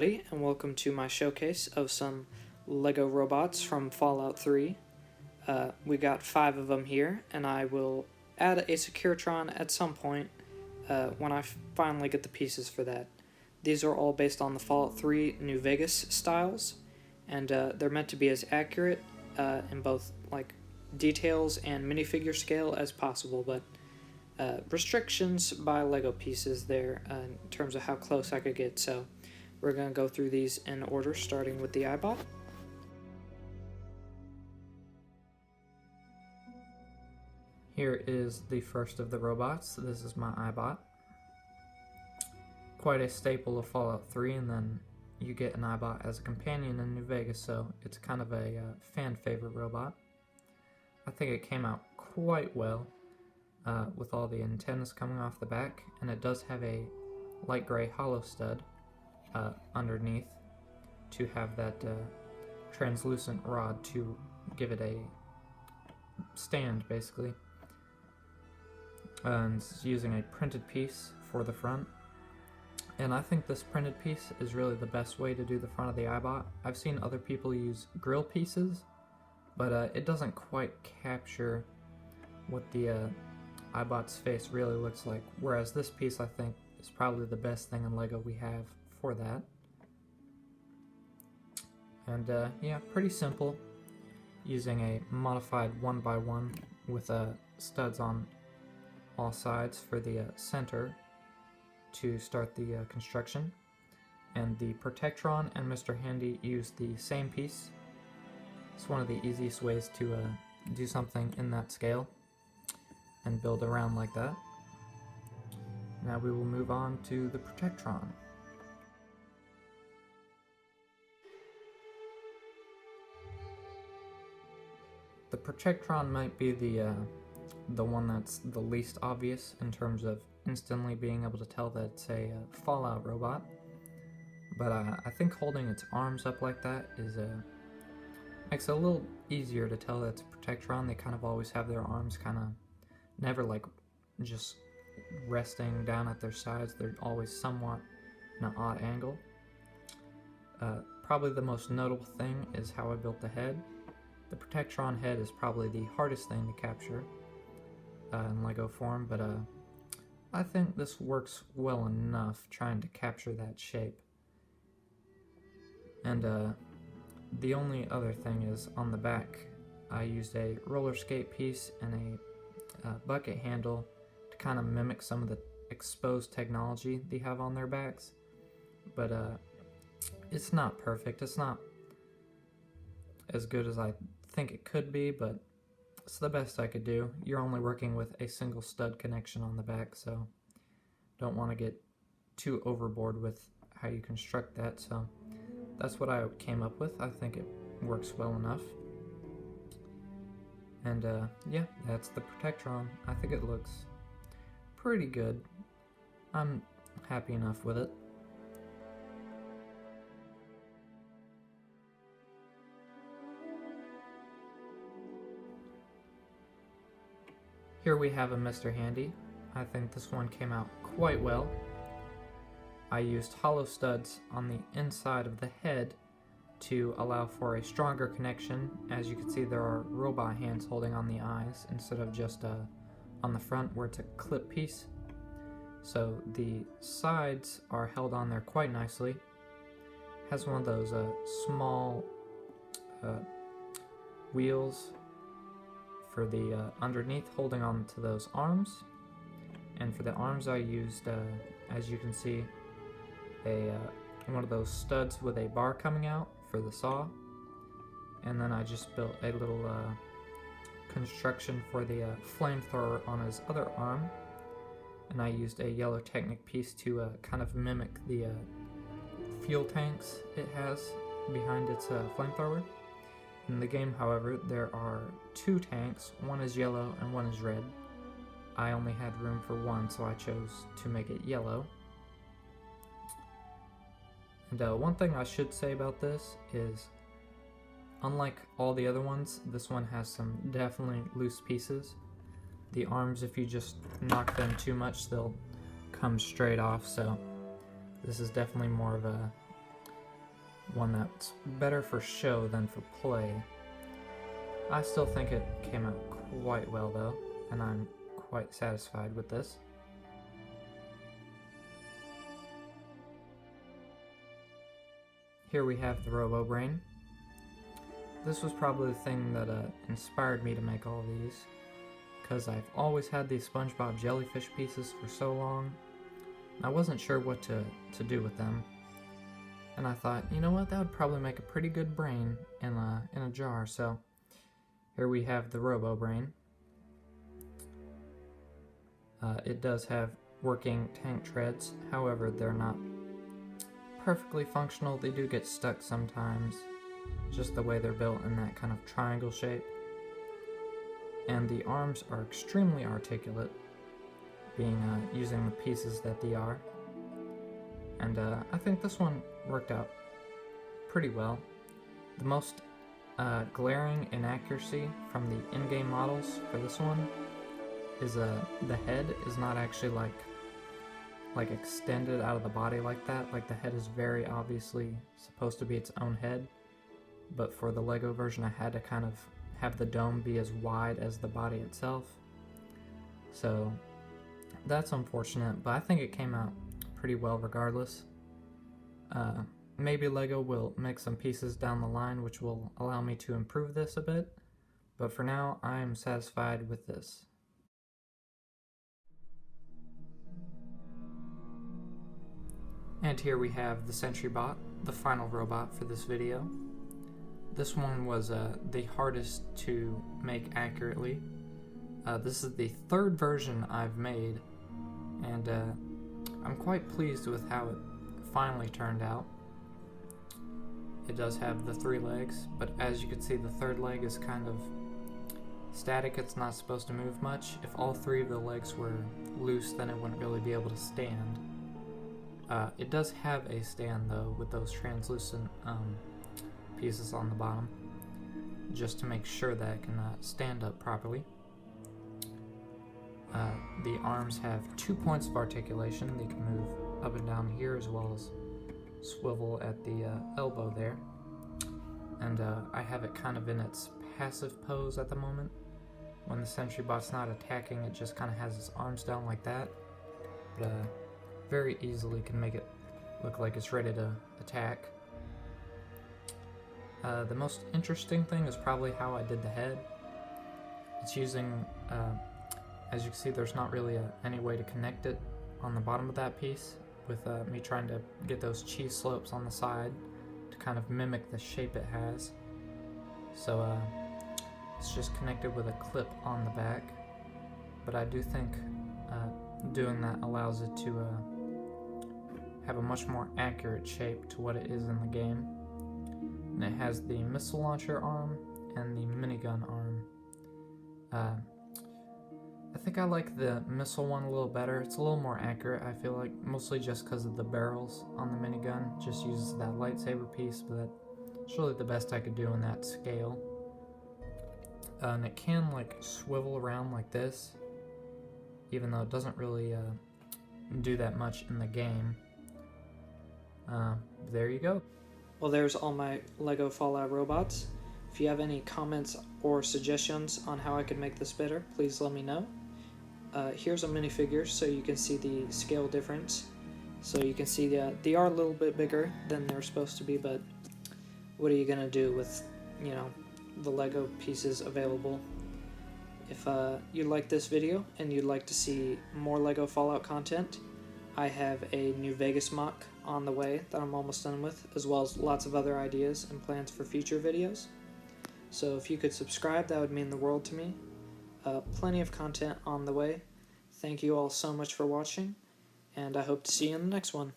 everybody, and welcome to my showcase of some LEGO robots from Fallout 3. We got 5 of them here, and I will add a Securitron at some point when I finally get the pieces for that. These are all based on the Fallout 3 New Vegas styles, and they're meant to be as accurate in both like details and minifigure scale as possible, but restrictions by LEGO pieces there in terms of how close I could get, so we're going to go through these in order, starting with the Eyebot. Here is the first of the robots. This is my Eyebot. Quite a staple of Fallout 3, and then you get an Eyebot as a companion in New Vegas, so it's kind of a fan favorite robot. I think it came out quite well with all the antennas coming off the back, and it does have a light gray hollow stud underneath to have that translucent rod to give it a stand, basically. And it's using a printed piece for the front, and I think this printed piece is really the best way to do the front of the Eyebot. I've seen other people use grill pieces, but it doesn't quite capture what the Eyebot's face really looks like, whereas this piece I think is probably the best thing in LEGO we have for that. And yeah, pretty simple, using a modified 1x1 with studs on all sides for the center to start the construction. And the Protectron and Mr. Handy use the same piece. It's one of the easiest ways to do something in that scale and build around like that. Now we will move on to the Protectron. The Protectron might be the one that's the least obvious in terms of instantly being able to tell that it's a Fallout robot, but I think holding its arms up like that is makes it a little easier to tell that it's a Protectron. They kind of always have their arms kind of never like just resting down at their sides. They're always somewhat in an odd angle. Probably the most notable thing is how I built the head. The Protectron head is probably the hardest thing to capture in LEGO form, but I think this works well enough trying to capture that shape. And the only other thing is on the back, I used a roller skate piece and a bucket handle to kind of mimic some of the exposed technology they have on their backs, but it's not perfect. It's not as good as I think it could be, but it's the best I could do. You're only working with a single stud connection on the back, so don't want to get too overboard with how you construct that, so that's what I came up with. I think it works well enough. And yeah, that's the Protectron. I think it looks pretty good. I'm happy enough with it. Here we have a Mr. Handy. I think this one came out quite well. I used hollow studs on the inside of the head to allow for a stronger connection. As you can see, there are robot hands holding on the eyes instead of just on the front where it's a clip piece. So the sides are held on there quite nicely. Has one of those small wheels for the underneath holding on to those arms. And for the arms I used, as you can see, one of those studs with a bar coming out for the saw. And then I just built a little construction for the flamethrower on his other arm. And I used a yellow Technic piece to kind of mimic the fuel tanks it has behind its flamethrower. In the game, however, there are 2 tanks. One is yellow and one is red. I only had room for one, so I chose to make it yellow. And one thing I should say about this is, unlike all the other ones, this one has some definitely loose pieces. The arms, if you just knock them too much, they'll come straight off, so this is definitely more of a one that's better for show than for play. I still think it came out quite well though, and I'm quite satisfied with this. Here we have the Robobrain. This was probably the thing that inspired me to make all these, because I've always had these SpongeBob jellyfish pieces for so long. I wasn't sure what to do with them, and I thought, you know what, that would probably make a pretty good brain in a jar. So here we have the Robobrain. It does have working tank treads, however they're not perfectly functional. They do get stuck sometimes, just the way they're built in that kind of triangle shape. And the arms are extremely articulate, being using the pieces that they are. And I think this one worked out pretty well. The most glaring inaccuracy from the in-game models for this one is the head is not actually like extended out of the body like that. Like, the head is very obviously supposed to be its own head, but for the Lego version I had to kind of have the dome be as wide as the body itself. So that's unfortunate, but I think it came out pretty well regardless. Maybe Lego will make some pieces down the line which will allow me to improve this a bit, but for now I am satisfied with this. And here we have the SentryBot, the final robot for this video. This one was the hardest to make accurately. This is the third version I've made, and I'm quite pleased with how it finally turned out. It does have the 3 legs, but as you can see, the third leg is kind of static. It's not supposed to move much. If all 3 of the legs were loose, then it wouldn't really be able to stand. It does have a stand though, with those translucent pieces on the bottom, just to make sure that it can stand up properly. The arms have 2 points of articulation. They can move up and down here, as well as swivel at the elbow there. And I have it kind of in its passive pose at the moment. When the SentryBot's not attacking, it just kind of has its arms down like that. But very easily can make it look like it's ready to attack. The most interesting thing is probably how I did the head. It's using, as you can see, there's not really any way to connect it on the bottom of that piece, with me trying to get those cheese slopes on the side to kind of mimic the shape it has. So it's just connected with a clip on the back, but I do think doing that allows it to have a much more accurate shape to what it is in the game. And it has the missile launcher arm and the minigun arm. I think I like the missile one a little better. It's a little more accurate, I feel like, mostly just because of the barrels on the minigun. Just uses that lightsaber piece, but that's really the best I could do in that scale. And it can like swivel around like this, even though it doesn't really do that much in the game. There you go. Well, there's all my Lego Fallout robots. If you have any comments or suggestions on how I could make this better, please let me know. Here's a minifigure so you can see the scale difference. So you can see that they are a little bit bigger than they're supposed to be, but what are you gonna do with, you know, the Lego pieces available? If you like this video and you'd like to see more Lego Fallout content, I have a New Vegas mock on the way that I'm almost done with, as well as lots of other ideas and plans for future videos. So if you could subscribe, that would mean the world to me. Plenty of content on the way. Thank you all so much for watching, and I hope to see you in the next one.